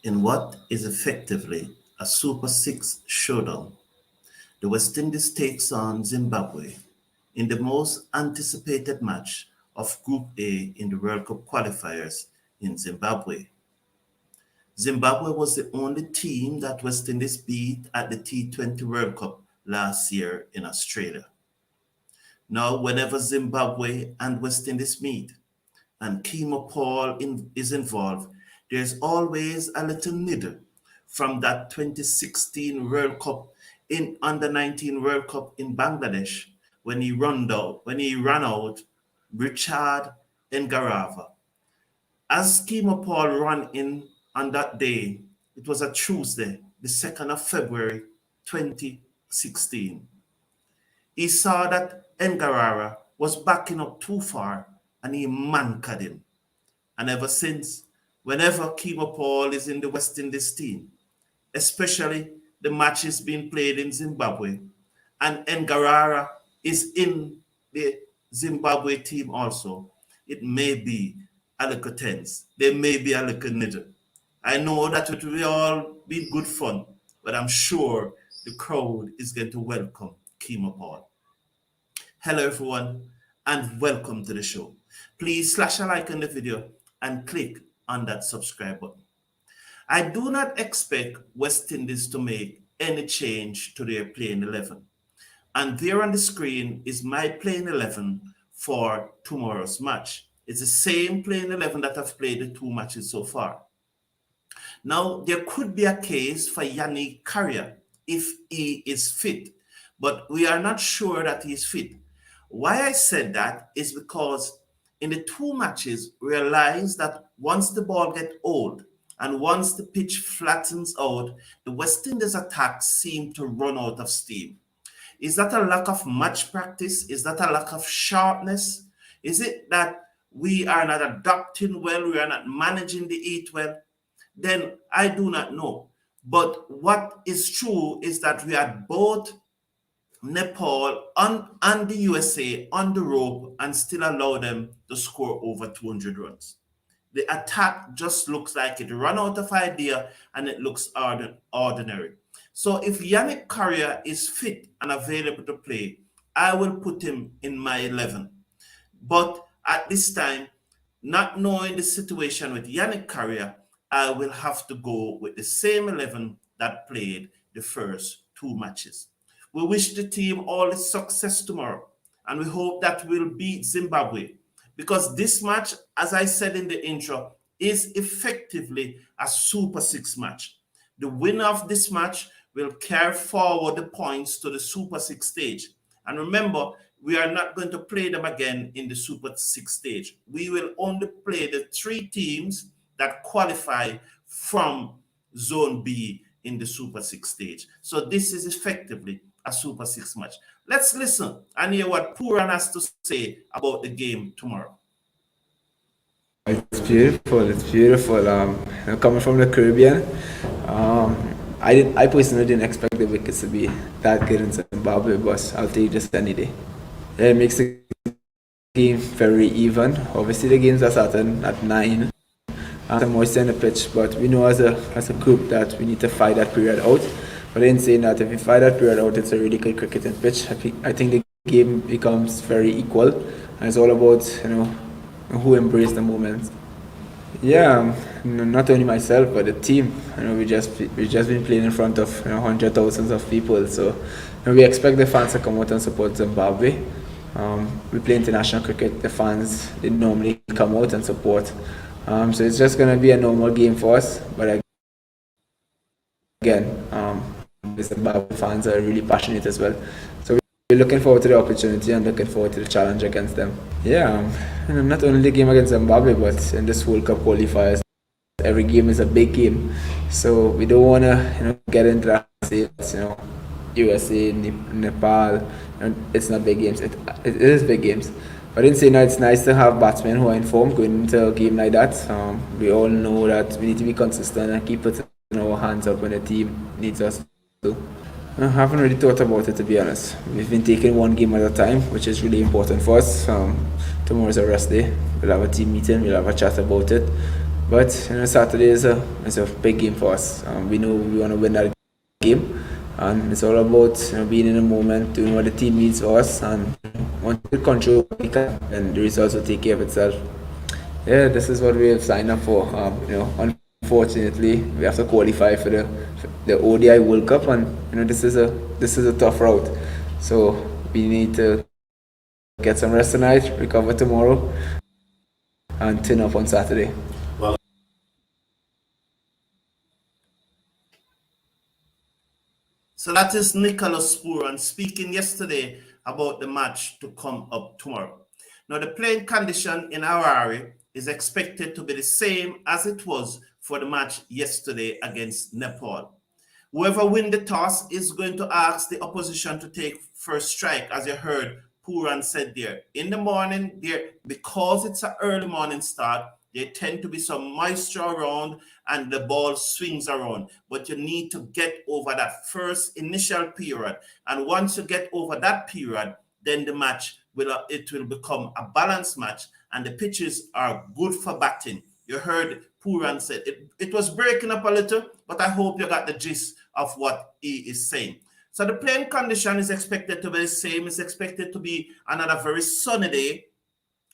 In what is effectively a Super Six showdown, the West Indies takes on Zimbabwe in the most anticipated match of Group A in the World Cup qualifiers in Zimbabwe. Zimbabwe was the only team that West Indies beat at the T20 World Cup last year in Australia. Now, whenever Zimbabwe and West Indies meet and Kemo Paul is involved, there's always a little niddle from that 2016 World Cup in under 19 World Cup in Bangladesh when he ran out Richard Ngarava. As Kemo Paul ran in on that day, it was a Tuesday, the 2nd of February 2016. He saw that Ngarara was backing up too far and he mankered him. And ever since, whenever Kemo Paul is in the West Indies team, especially the matches being played in Zimbabwe, and Ngarara is in the Zimbabwe team also, it may be a little tense. There may be a little niddle. I know that it will all be good fun, but I'm sure the crowd is going to welcome Kemo Paul. Hello, everyone, and welcome to the show. Please slash a like on the video and click on that subscribe button. I do not expect West Indies to make any change to their playing 11. And there on the screen is my playing 11 for tomorrow's match. It's the same playing 11 that I've played the two matches so far. Now, there could be a case for Yannick Carrier if he is fit, but we are not sure that he is fit. Why I said that is because in the two matches, we realized that once the ball gets old and once the pitch flattens out, the West Indies attacks seem to run out of steam. Is that a lack of match practice? Is that a lack of sharpness? Is it that we are not adapting well, we are not managing the heat well? Then I do not know. But what is true is that we had both Nepal and the USA on the rope and still allow them to score over 200 runs. The attack just looks like it ran out of idea and it looks ordinary. So if Yannick Carrier is fit and available to play, I will put him in my 11. But at this time, not knowing the situation with Yannick Carrier, I will have to go with the same 11 that played the first two matches. We wish the team all the success tomorrow, and we hope that we'll beat Zimbabwe because this match, as I said in the intro, is effectively a Super Six match. The winner of this match will carry forward the points to the Super Six stage. And remember, we are not going to play them again in the Super Six stage. We will only play the three teams that qualify from Zone B in the Super Six stage. So this is effectively a Super Six match. Let's listen and hear what Pooran has to say about the game tomorrow. It's beautiful. It's beautiful. Coming from the Caribbean, I personally didn't expect the wickets to be that good in Zimbabwe, but I'll take just any day. Yeah, it makes the game very even. Obviously, the games are starting at 9. Some moisture in the pitch, but we know as a group that we need to fight that period out. But in saying that, if we fight that period out, it's a really good cricketing pitch. I think the game becomes very equal, and it's all about who embrace the moment. Yeah, not only myself but the team. We just been playing in front of hundred thousands of people, so we expect the fans to come out and support Zimbabwe. We play international cricket. The fans they normally come out and support. So it's just gonna be a normal game for us. But again, the Zimbabwe fans are really passionate as well. So we're looking forward to the opportunity and looking forward to the challenge against them. Yeah, not only the game against Zimbabwe, but in this World Cup qualifiers, every game is a big game. So we don't want to get into that, USA, Nepal, it's not big games. It is big games. But in saying that, it's nice to have batsmen who are in form going into a game like that. We all know that we need to be consistent and keep putting our hands up when the team needs us to. I haven't really thought about it, to be honest. We've been taking one game at a time, which is really important for us. Tomorrow's a rest day. We'll have a team meeting, we'll have a chat about it. But Saturday is a big game for us. We know we want to win that game, and it's all about being in the moment, doing what the team needs for us, and want to control what we can, and the results will take care of itself. Yeah, this is what we have signed up for. Unfortunately, we have to qualify for the ODI World Cup, and this is a tough route. So we need to get some rest tonight, recover tomorrow, and turn up on Saturday. So that is Nicholas Pooran speaking yesterday about the match to come up tomorrow. Now, the playing condition in Harare is expected to be the same as it was for the match yesterday against Nepal. Whoever wins the toss is going to ask the opposition to take first strike, as you heard Pooran said there. In the morning, there because it's an early morning start, there tend to be some moisture around and the ball swings around. But you need to get over that first initial period. And once you get over that period, then the match will become a balanced match and the pitches are good for batting. You heard Pooran said it was breaking up a little, but I hope you got the gist of what he is saying. So the playing condition is expected to be the same. It's expected to be another very sunny day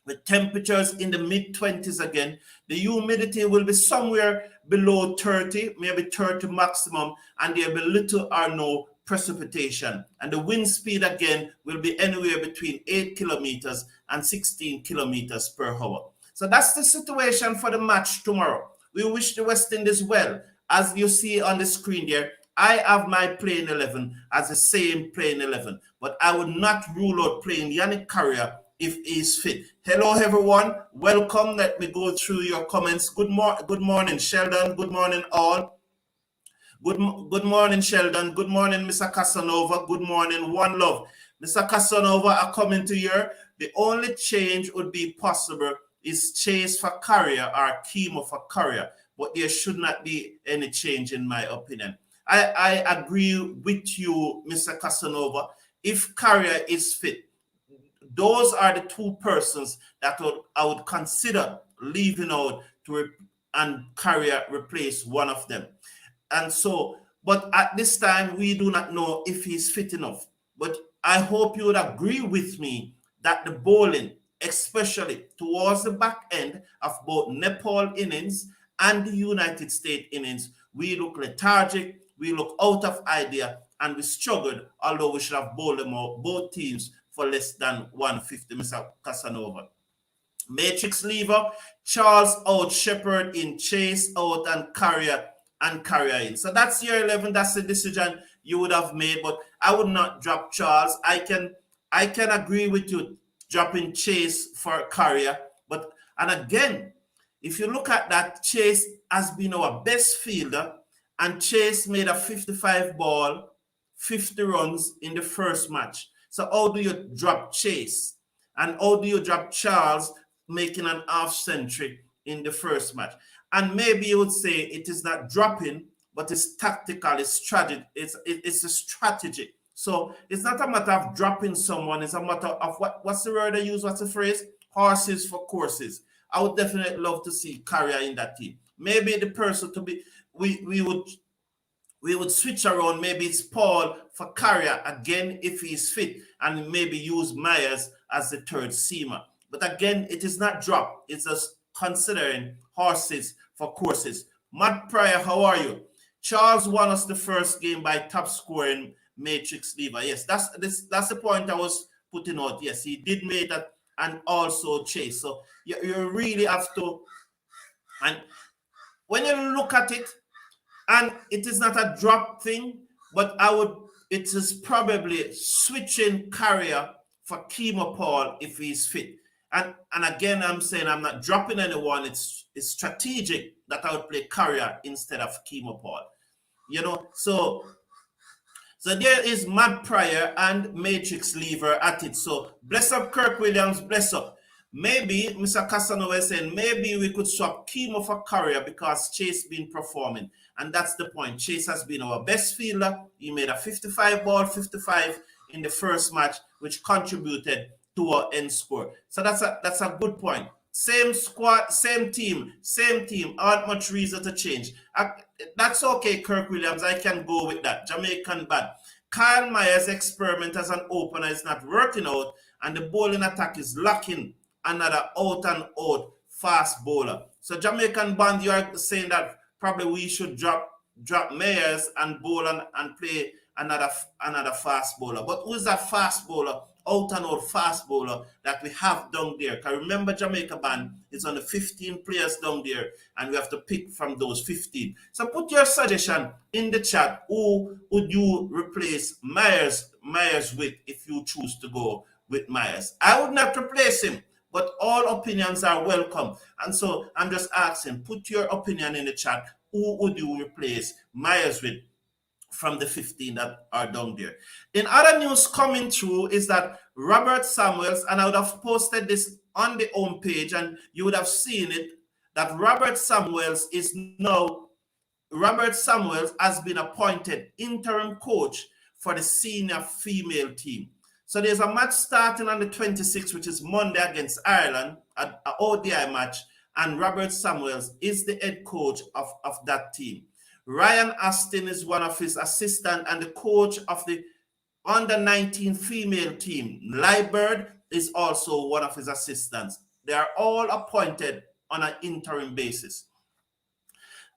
with temperatures in the mid-20s again. The humidity will be somewhere below 30, maybe 30 maximum, and there will be little or no precipitation. And the wind speed again will be anywhere between 8 kilometers and 16 kilometers per hour. So that's the situation for the match tomorrow. We wish the West Indies well. As you see on the screen there, I have my playing 11 as the same playing 11, but I would not rule out playing Yannick Carrier if he's fit. Hello, everyone. Welcome. Let me go through your comments. Good morning, Sheldon. Good morning, all. Good morning, Sheldon. Good morning, Mr. Casanova. Good morning, One Love. Mr. Casanova, I come into here. The only change would be possible is Chase for Carrier or Chemo for Carrier, but there should not be any change in my opinion. I agree with you, Mr. Casanova. If Carrier is fit, those are the two persons that I would consider leaving out and Carrier replace one of them. And so, but at this time, we do not know if he's fit enough. But I hope you would agree with me that the bowling, especially towards the back end of both Nepal innings and the United States innings, we look lethargic, we look out of idea, and we struggled, although we should have bowled them out, both teams, for less than 150, Mr. Casanova. Matrix lever, Charles out, Shepard in, Chase out, and Carrier in. So that's your 11. That's the decision you would have made, but I would not drop Charles. I can agree with you dropping Chase for Carrier, but and again, if you look at that, Chase has been our best fielder, and Chase made a 55 ball, 50 runs in the first match. So how do you drop Chase? And how do you drop Charles making an half century in the first match? And maybe you would say it is not dropping, but it's tactical, it's strategic, it's a strategy. So it's not a matter of dropping someone, it's a matter of what's the word I use, what's the phrase? Horses for courses. I would definitely love to see Carrier in that team. Maybe the person to be, we would switch around. Maybe it's Paul for Carrier again if he's fit, and maybe use Myers as the third seamer. But again, it is not drop. It's just considering horses for courses. Matt Pryor, how are you? Charles won us the first game by top scoring matrix lever. Yes, that's the point I was putting out. Yes, he did make that, and also Chase. So you really have to, and when you look at it, and it is not a drop thing, but it is probably switching Carrier for Chemo Paul if he's fit. And again, I'm saying I'm not dropping anyone. It's strategic that I would play Carrier instead of Chemo Paul. So there is Matt Pryor and Matrix Lever at it. So bless up Kirk Williams, bless up. Maybe Mr. Casanova is saying maybe we could swap Chemo for Carrier because Chase been performing. And that's the point. Chase has been our best fielder. He made a 55 ball, 55 in the first match, which contributed to our end score. So that's a good point. Same squad, same team, same team. Aren't much reason to change. That's okay, Kirk Williams. I can go with that. Jamaican bad. Kyle Myers' experiment as an opener is not working out, and the bowling attack is lacking another out and out fast bowler. So Jamaican band, you are saying that probably we should drop Myers and bowl and play another fast bowler. But who's that fast bowler? Out and out fast bowler that we have down there. Because remember, Jamaica band is on the 15 players down there, and we have to pick from those 15. So put your suggestion in the chat. Who would you replace Myers with if you choose to go with Myers? I would not replace him, but all opinions are welcome. And so I'm just asking, put your opinion in the chat. Who would you replace Myers with from the 15 that are down there? In other news coming through is that Robert Samuels, and I would have posted this on the home page and you would have seen it, that Robert Samuels has been appointed interim coach for the senior female team. So there's a match starting on the 26th, which is Monday against Ireland, an ODI match, and Robert Samuels is the head coach of that team. Ryan Astin is one of his assistants and the coach of the under-19 female team. Liebird is also one of his assistants. They are all appointed on an interim basis.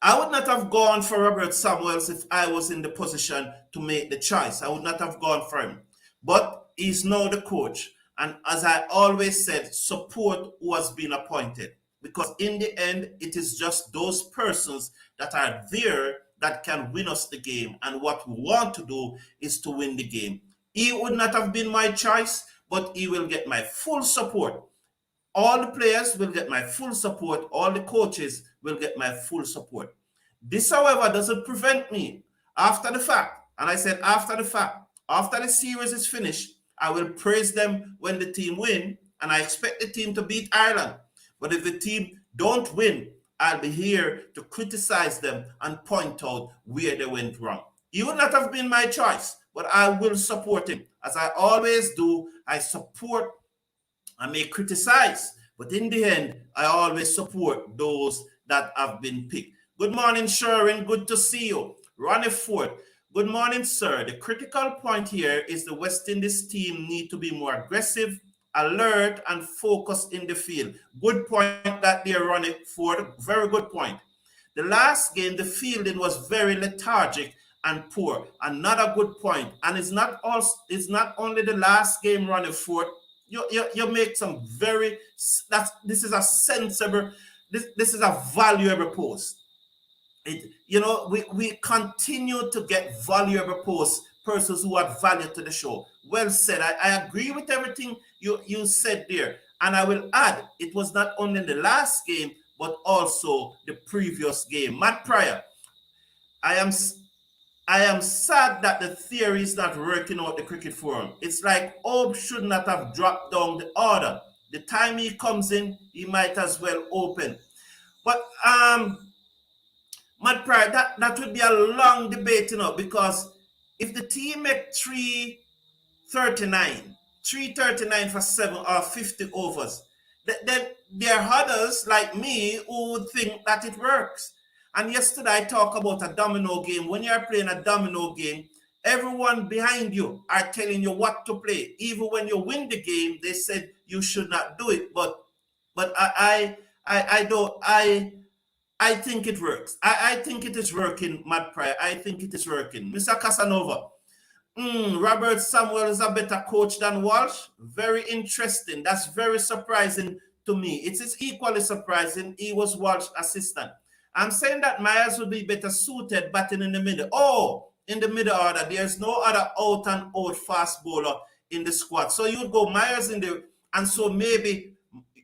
I would not have gone for Robert Samuels if I was in the position to make the choice. I would not have gone for him. But he's now the coach. And as I always said, support who has been appointed. Because in the end, it is just those persons that are there that can win us the game. And what we want to do is to win the game. He would not have been my choice, but he will get my full support. All the players will get my full support. All the coaches will get my full support. This, however, doesn't prevent me after the fact. And I said after the fact, after the series is finished, I will praise them when the team win. And I expect the team to beat Ireland. But if the team don't win, I'll be here to criticize them and point out where they went wrong. He would not have been my choice, but I will support him. As I always do, I support. I may criticize, but in the end, I always support those that have been picked. Good morning, Sharon. Good to see you. Ronnie Ford. Good morning, sir. The critical point here is the West Indies team need to be more aggressive, alert, and focused in the field. Good point that there, Ronnie Ford. Very good point. The last game, the fielding was very lethargic and poor. Another good point. And it's not only the last game, Ronnie Ford. You make some this is a sensible, this is a valuable post. We continue to get valuable posts, persons who add value to the show. Well said. I agree with everything you said there. And I will add, it was not only the last game, but also the previous game. Matt Pryor, I am sad that the theory is not working out the cricket forum. It's like Obe should not have dropped down the order. The time he comes in, he might as well open. But Matt Pryor, that would be a long debate, because if the team make 339 for 7 or 50 overs, then there are others like me who would think that it works. And yesterday I talked about a domino game. When you're playing a domino game, everyone behind you are telling you what to play. Even when you win the game, they said you should not do it. But I think it works. I think it is working, Matt Pryor. I think it is working. Mr. Casanova, Robert Samuel is a better coach than Walsh. Very interesting. That's very surprising to me. It is equally surprising. He was Walsh's assistant. I'm saying that Myers would be better suited batting in the middle. Oh, in the middle order. There's no other out and out fast bowler in the squad. So you'd go Myers in the, and so maybe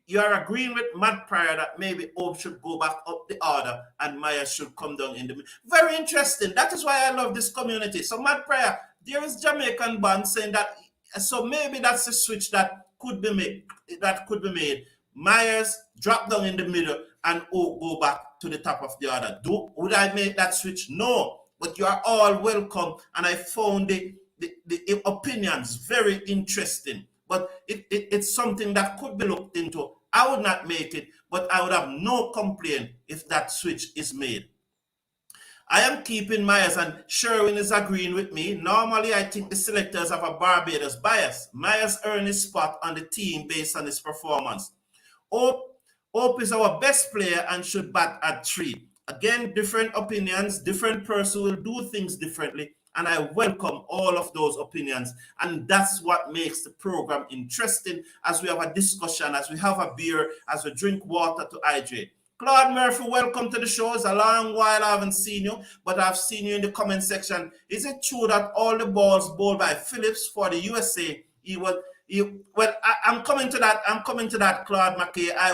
you're agreeing with Matt Pryor that maybe Obe should go back up the order and Myers should come down in the middle. Very interesting. That is why I love this community. So Matt Pryor, there is Jamaican band saying that, so maybe that's a switch that could be made. Myers drop down in the middle and go back to the top of the order. Would I make that switch? No, but you are all welcome. And I found the opinions very interesting. But it's something that could be looked into I would not make it, but I would have no complaint if that switch is made. I am keeping Myers, and Sherwin is agreeing with me. Normally, I think the selectors have a Barbados bias. Myers earned his spot on the team based on his performance. Hope is our best player and should bat at 3. Again, different opinions, different person will do things differently, and I welcome all of those opinions. And that's what makes the program interesting as we have a discussion, as we have a beer, as we drink water to hydrate. Claude Murphy, welcome to the show. It's a long while I haven't seen you, but I've seen you in the comment section. Is it true that all the balls bowled by Phillips for the USA, I'm coming to that. I'm coming to that, Claude McKay. I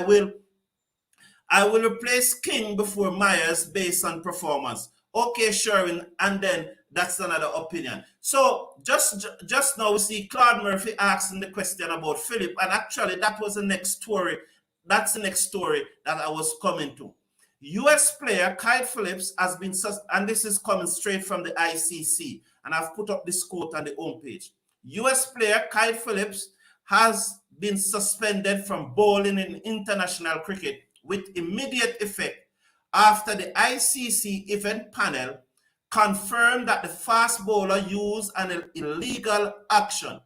will replace King before Myers based on performance. Okay, Sherwin, and then that's another opinion. So just now we see Claude Murphy asking the question about Philip, and actually that was the next story. That's the next story that I was coming to. US player Kyle Phillips has been, and this is coming straight from the ICC, and I've put up this quote on the homepage. US player Kyle Phillips has been suspended from bowling in international cricket with immediate effect after the ICC event panel confirmed that the fast bowler used an illegal action.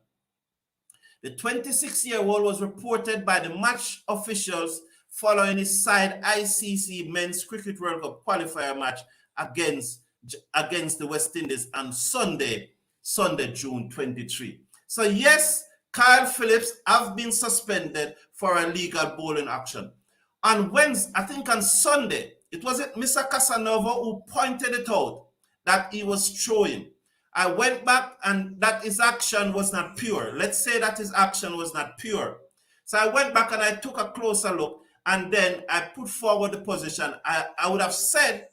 The 26-year-old was reported by the match officials following his side ICC Men's Cricket World Cup qualifier match against the West Indies on Sunday, June 23. So yes, Kyle Phillips have been suspended for illegal bowling action. On Wednesday, I think on Sunday, it wasn't Mr. Casanova who pointed it out that he was throwing. I went back and that his action was not pure. Let's say that his action was not pure. So I went back and I took a closer look, and then I put forward the position. I would have said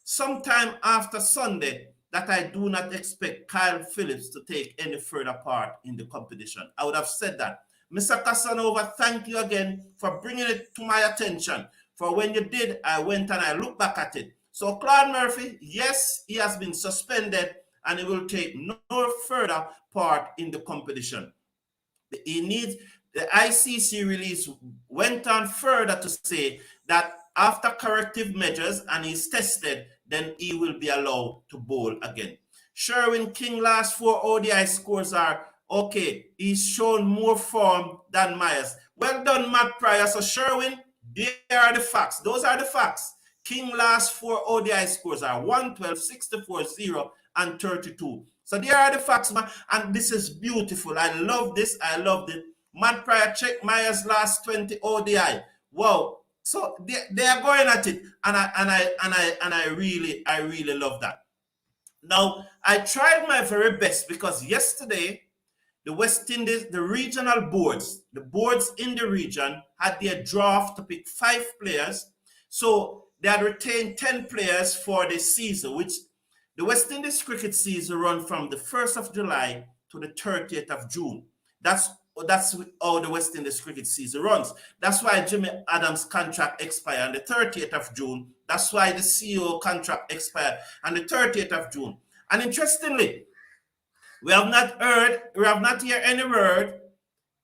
sometime after Sunday that I do not expect Kyle Phillips to take any further part in the competition. I would have said that. Mr. Casanova, thank you again for bringing it to my attention. For when you did, I went and I looked back at it. So Claude Murphy, yes, he has been suspended and he will take no further part in the competition. The ICC release went on further to say that after corrective measures and he's tested, then he will be allowed to bowl again. Sherwin King last 4 ODI scores are okay. He's shown more form than Myers. Well done, Matt Pryor. So Sherwin, there are the facts. Those are the facts. King last 4 ODI scores are 112, 64, 0, and 32. So there are the facts, man. And this is beautiful. I love this. I love it. Matt Pryor, check Myers last 20 ODI. Wow. So they are going at it, and I really love that. Now I tried my very best because yesterday the West Indies, the regional boards, the boards in the region had their draft to pick 5 players. So they had retained 10 players for the season, which the West Indies cricket season run from the 1st of July to the 30th of June. That's how the West Indies cricket season runs. That's why Jimmy Adams' contract expired on the 30th of June. That's why the CEO contract expired on the 30th of June. And interestingly, we have not heard any word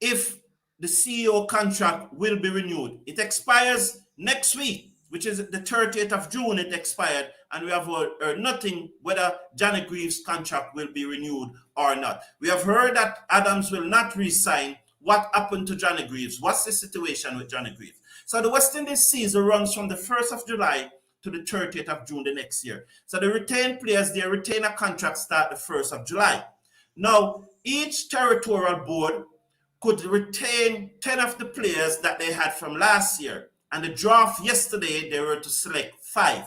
if the CEO contract will be renewed. It expires next week, which is the 30th of June. It expired, and we have heard nothing whether Johnny Greaves' contract will be renewed or not. We have heard that Adams will not re-sign. What happened to Johnny Greaves? What's the situation with Johnny Greaves? So the West Indies season runs from the 1st of July to the 30th of June the next year. So the retained players, their retainer contract start the 1st of July. Now, each territorial board could retain 10 of the players that they had from last year. And the draft yesterday, they were to select 5.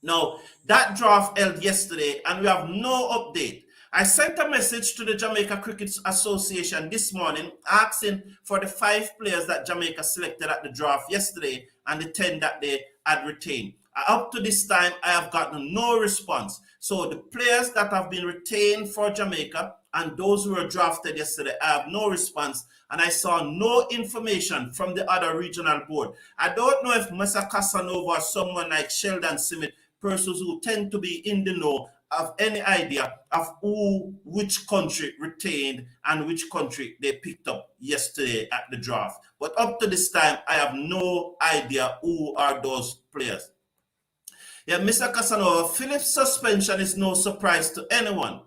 Now, that draft held yesterday, and we have no update. I sent a message to the Jamaica Cricket Association this morning asking for the 5 players that Jamaica selected at the draft yesterday and the 10 that they had retained. Up to this time, I have gotten no response. So the players that have been retained for Jamaica and those who were drafted yesterday, I have no response, and I saw no information from the other regional board. I don't know if Mr. Casanova or someone like Sheldon Simmet, persons who tend to be in the know, have any idea of which country retained and which country they picked up yesterday at the draft. But up to this time, I have no idea who are those players. Yeah, Mr. Casanova, Phillips' suspension is no surprise to anyone,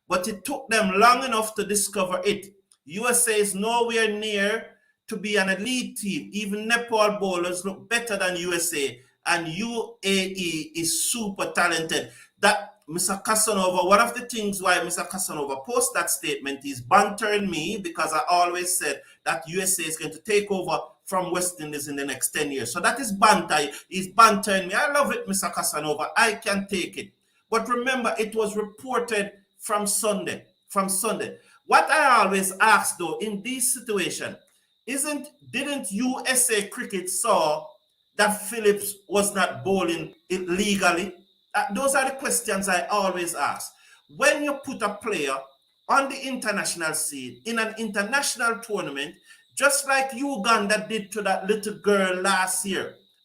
but it took them long enough to discover it. USA is nowhere near to be an elite team. Even Nepal bowlers look better than USA, and UAE is super talented. That Mr. Casanova, one of the things why Mr. Casanova posted that statement is bantering me, because I always said that USA is going to take over from West Indies in the next 10 years. So that is banter. He's bantering me. I love it, Mr. Casanova. I can take it. But remember, it was reported from Sunday. What I always ask, though, in this situation, didn't USA cricket saw that Phillips was not bowling illegally? Those are the questions I always ask. When you put a player on the international scene in an international tournament, just like Uganda did to that little girl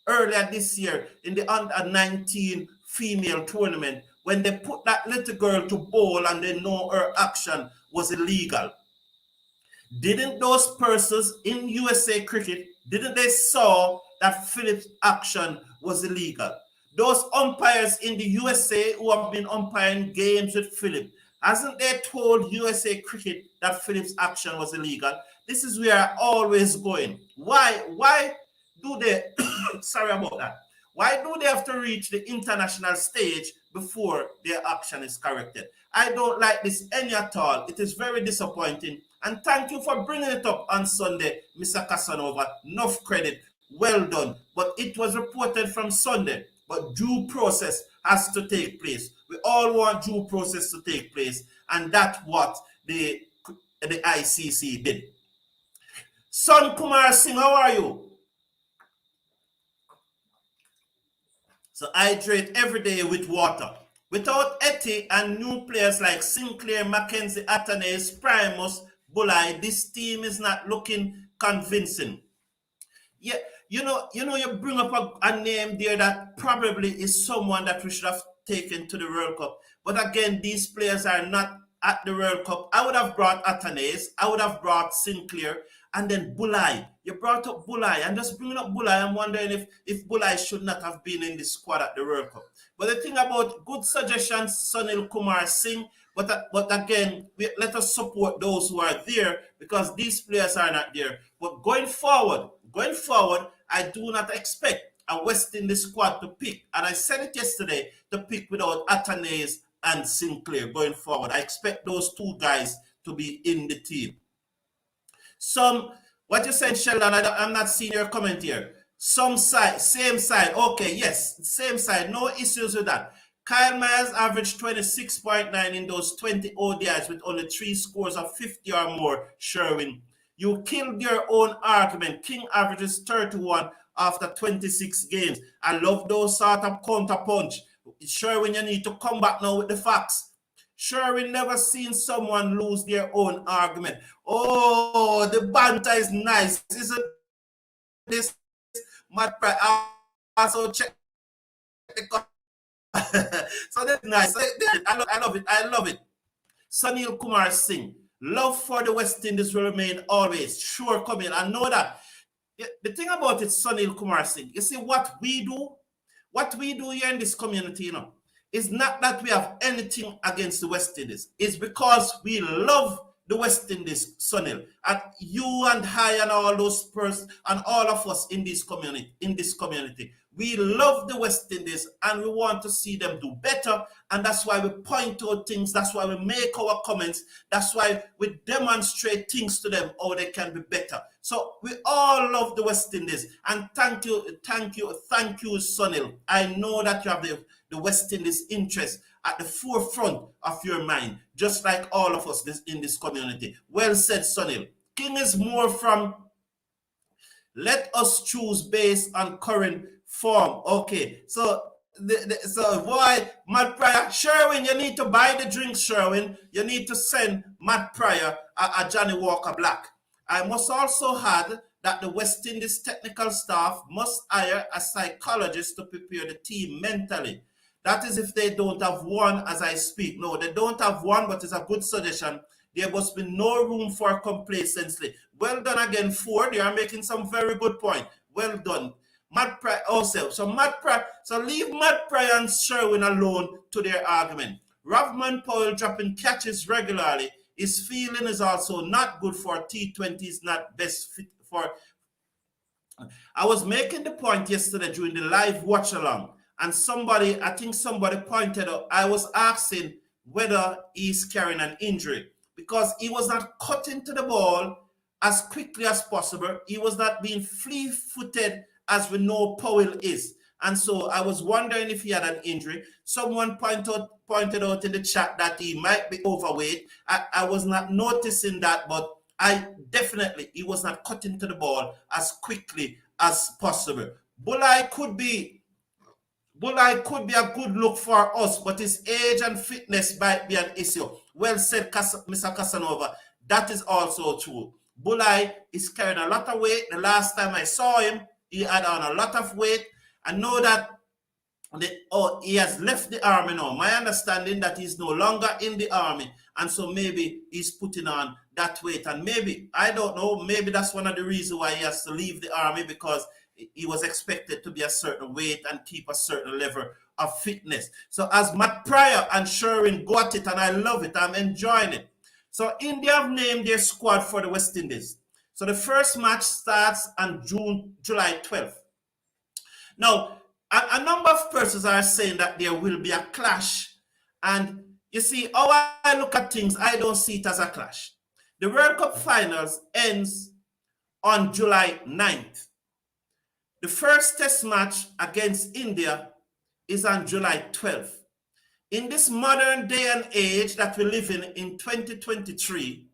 earlier this year in the under-19 female tournament, when they put that little girl to bowl and they know her action was illegal. Didn't those persons in USA cricket, didn't they saw that Phillips' action was illegal? Those umpires in the USA who have been umpiring games with Phillips, hasn't they told USA cricket that Phillips' action was illegal? This is where I always going. Why do they, sorry about that. Why do they have to reach the international stage before their action is corrected? I don't like this any at all. It is very disappointing. And thank you for bringing it up on Sunday, Mr. Casanova. Enough credit. Well done. But it was reported from Sunday. But due process has to take place. We all want due process to take place. And that's what the ICC did. Son Kumar Singh, how are you? So hydrate every day with water. Without Etty and new players like Sinclair, Mackenzie, Athanaze, Primus, Bulai, this team is not looking convincing. Yeah, you bring up a name there that probably is someone that we should have taken to the World Cup. But again, these players are not at the World Cup. I would have brought Athanaze, I would have brought Sinclair, and then Bulai. You brought up Bulai. I'm just bringing up Bulai. I'm wondering if Bulai should not have been in the squad at the World Cup. But the thing about good suggestions, Sunil Kumar Singh, but again, let us support those who are there, because these players are not there. But going forward, I do not expect a West Indies squad to pick, and I said it yesterday, to pick without Athanaze and Sinclair going forward. I expect those two guys to be in the team. What you said, Sheldon, I'm not seeing your comment here. Same side. Okay, yes, same side. No issues with that. Kyle Myers averaged 26.9 in those 20 ODIs with only 3 scores of 50 or more, Sherwin. You killed your own argument. King averages 31 after 26 games. I love those sort of counter punch. Sherwin, you need to come back now with the facts. Sherwin never seen someone lose their own argument. Oh, the banter is nice. Isn't this? I also check the so that's nice. I love it. Sunil Kumar Singh. Love for the West Indies will remain always. Sure, come in. I know that. The thing about it, Sunil Kumar Singh, you see what we do here in this community, it's not that we have anything against the West Indies. It's because we love the West Indies, Sunil. And you and I and all those persons and all of us in this community, we love the West Indies and we want to see them do better. And that's why we point out things. That's why we make our comments. That's why we demonstrate things to them how they can be better. So we all love the West Indies. And thank you, Sunil. I know that you have the West Indies interest at the forefront of your mind, just like all of us in this community. Well said, Sunil. King is more from let us choose based on current form. Okay, so boy, Matt Pryor, Sherwin, you need to buy the drinks, Sherwin. You need to send Matt Pryor a Johnny Walker Black. I must also add that the West Indies technical staff must hire a psychologist to prepare the team mentally. That is if they don't have one as I speak. No, they don't have one, but it's a good suggestion. There must be no room for complacency. Well done again, Ford. You are making some very good point. Well done. Matt Pryor also. So leave Matt Pryor and Sherwin alone to their argument. Rovman Powell dropping catches regularly. His feeling is also not good for T20s, not best fit for. I was making the point yesterday during the live watch along, and I think somebody pointed out, I was asking whether he's carrying an injury because he was not cutting to the ball as quickly as possible. He was not being fleet-footed as we know Powell is. And so I was wondering if he had an injury. Someone pointed out in the chat that he might be overweight. I was not noticing that, but he was not cutting to the ball as quickly as possible. Bulai could be a good look for us, but his age and fitness might be an issue. Well said, Mr. Casanova. That is also true. Bulai is carrying a lot of weight. The last time I saw him, he had on a lot of weight. I know that he has left the army now. My understanding that he's no longer in the army, and so maybe he's putting on that weight. And maybe, I don't know, maybe that's one of the reasons why he has to leave the army, because he was expected to be a certain weight and keep a certain level of fitness. So as Matt Pryor and Sherwin got it, and I love it, I'm enjoying it. So India have named their squad for the West Indies. So the first match starts on July 12th. Now, a number of persons are saying that there will be a clash. And you see, how I look at things, I don't see it as a clash. The World Cup Finals ends on July 9th. The first test match against India is on July 12th. In this modern day and age that we live in 2023,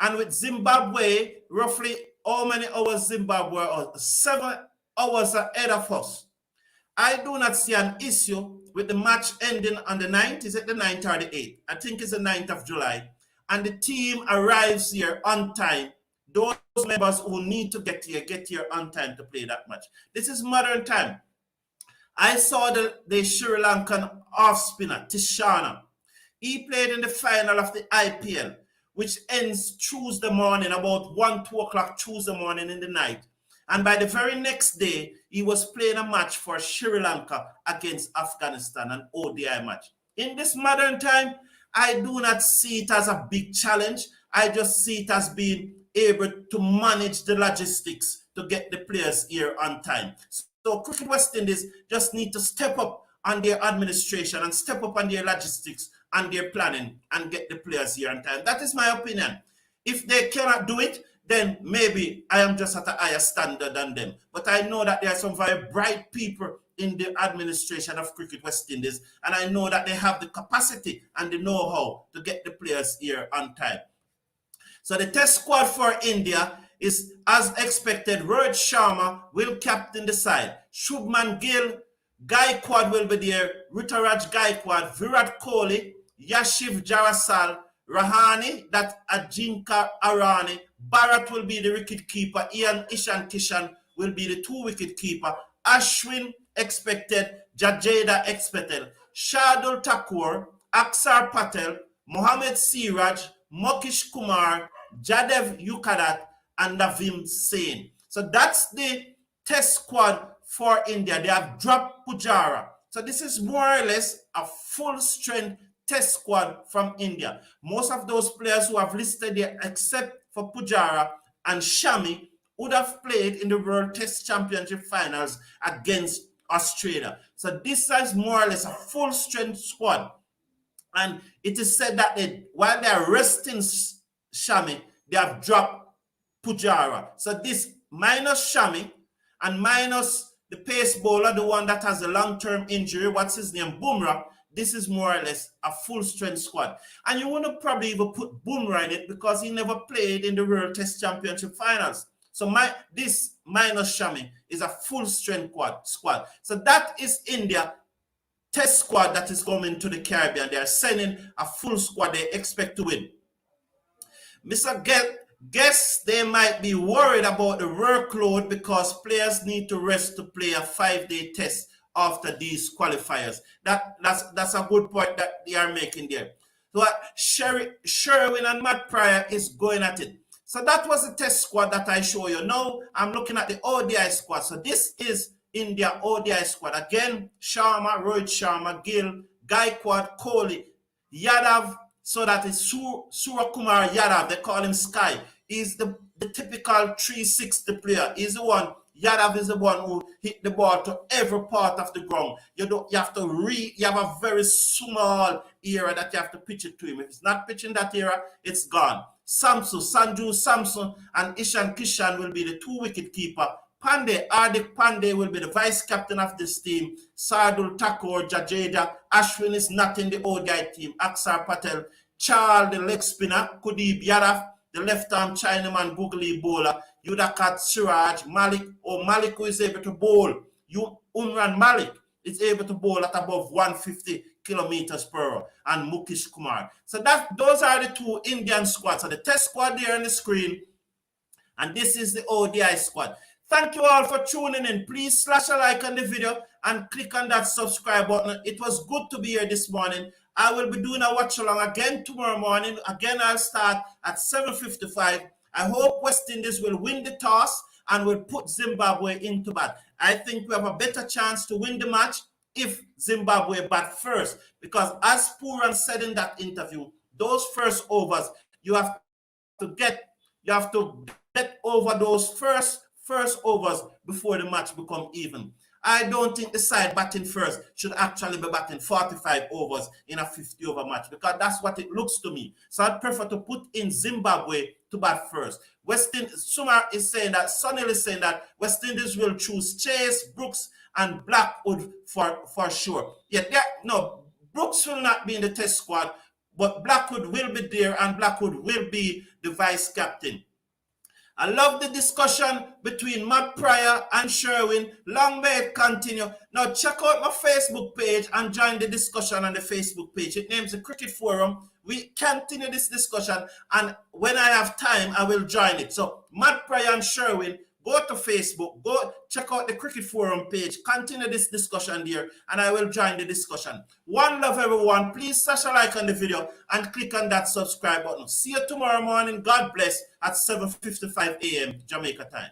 and with Zimbabwe, roughly how many hours Zimbabwe are? 7 hours ahead of us. I do not see an issue with the match ending on the 9th. Is it the 9th or the 8th? I think it's the 9th of July. And the team arrives here on time. Those members who need to get here on time to play that match. This is modern time. I saw the Sri Lankan off spinner, Tishana. He played in the final of the IPL, which ends Tuesday morning, about 1, 2 o'clock Tuesday morning in the night. And by the very next day, he was playing a match for Sri Lanka against Afghanistan, an ODI match. In this modern time, I do not see it as a big challenge. I just see it as being able to manage the logistics to get the players here on time. So Cricket West Indies just need to step up on their administration and step up on their logistics and their planning and get the players here on time. That is my opinion. If they cannot do it, then maybe I am just at a higher standard than them. But I know that there are some very bright people in the administration of Cricket West Indies, and I know that they have the capacity and the know-how to get the players here on time. So the test squad for India is, as expected, Rohit Sharma will captain the side. Shubman Gill, Gaikwad will be there, Ruturaj Gaikwad, Virat Kohli, Yashiv Jarasal, Rahane, that Ajinkya Arani, Bharat will be the wicket keeper, Ishan Kishan will be the 2 wicket keeper, Ashwin expected, Jadeda expected, Shardul Thakur, Aksar Patel, Mohammad Siraj, Mukesh Kumar, Jadev Yukadat, and Navim Sain. So that's the test squad for India. They have dropped Pujara. So this is more or less a full-strength test squad from India. Most of those players who have listed there, except for Pujara and Shami, would have played in the World Test Championship finals against Australia. So this is more or less a full-strength squad. And it is said that while they are resting Shami, they have dropped Pujara. So this minus Shami and minus the pace bowler, the one that has a long-term injury, what's his name, Bumrah, this is more or less a full-strength squad. And you wouldn't probably even put Bumrah in it because he never played in the World Test Championship finals. So this minus Shami is a full-strength squad. So that is India test squad that is coming to the Caribbean. They are sending a full squad they expect to win. Mr. Guess they might be worried about the workload because players need to rest to play a 5-day test after these qualifiers. That's a good point that they are making there. So Sherwin and Matt Pryor is going at it. So that was the test squad that I show you. Now I'm looking at the ODI squad. So this is India ODI squad. Again, Sharma, Rohit Sharma, Gill, Gaikwad, Kohli, Yadav. So that is Suryakumar Yadav. They call him Sky. He's the typical 360 player. He's the one. Yadav is the one who hit the ball to every part of the ground. You have a very small area that you have to pitch it to him. If it's not pitching that area, it's gone. Sanju Samson, and Ishan Kishan will be the 2 wicket keeper. Hardik Pandey will be the vice captain of this team. Sardul Thakur, Jadeja. Ashwin is not in the ODI team. Aksar Patel, Charles, the leg spinner. Kudeep Yadav, the left-arm Chinaman googly bowler. Yudakat Siraj, Malik who is able to bowl. Umran Malik is able to bowl at above 150 kilometers per hour, and Mukesh Kumar. So those are the two Indian squads. So the test squad there on the screen, and this is the ODI squad. Thank you all for tuning in. Please slash a like on the video and click on that subscribe button. It was good to be here this morning. I will be doing a watch along again tomorrow morning. Again, I'll start at 7:55. I hope West Indies will win the toss and will put Zimbabwe into bat. I think we have a better chance to win the match if Zimbabwe bat first, because as Pooran said in that interview, those first overs, you have to get over those first overs before the match become even. I don't think the side batting first should actually be batting 45 overs in a 50-over match, because that's what it looks to me. So I'd prefer to put in Zimbabwe to bat first. Sunil is saying that West Indies will choose Chase, Brooks, and Blackwood for sure. No, Brooks will not be in the test squad, but Blackwood will be there, and Blackwood will be the vice captain. I love the discussion between Matt Pryor and Sherwin. Long may it continue. Now check out my Facebook page and join the discussion on the Facebook page. It names the Cricket Forum. We continue this discussion, and when I have time, I will join it. So Matt Pryor and Sherwin, go to Facebook, go check out the Cricket Forum page, continue this discussion there, and I will join the discussion. One love, everyone. Please smash a like on the video and click on that subscribe button. See you tomorrow morning. God bless at 7:55 a.m. Jamaica time.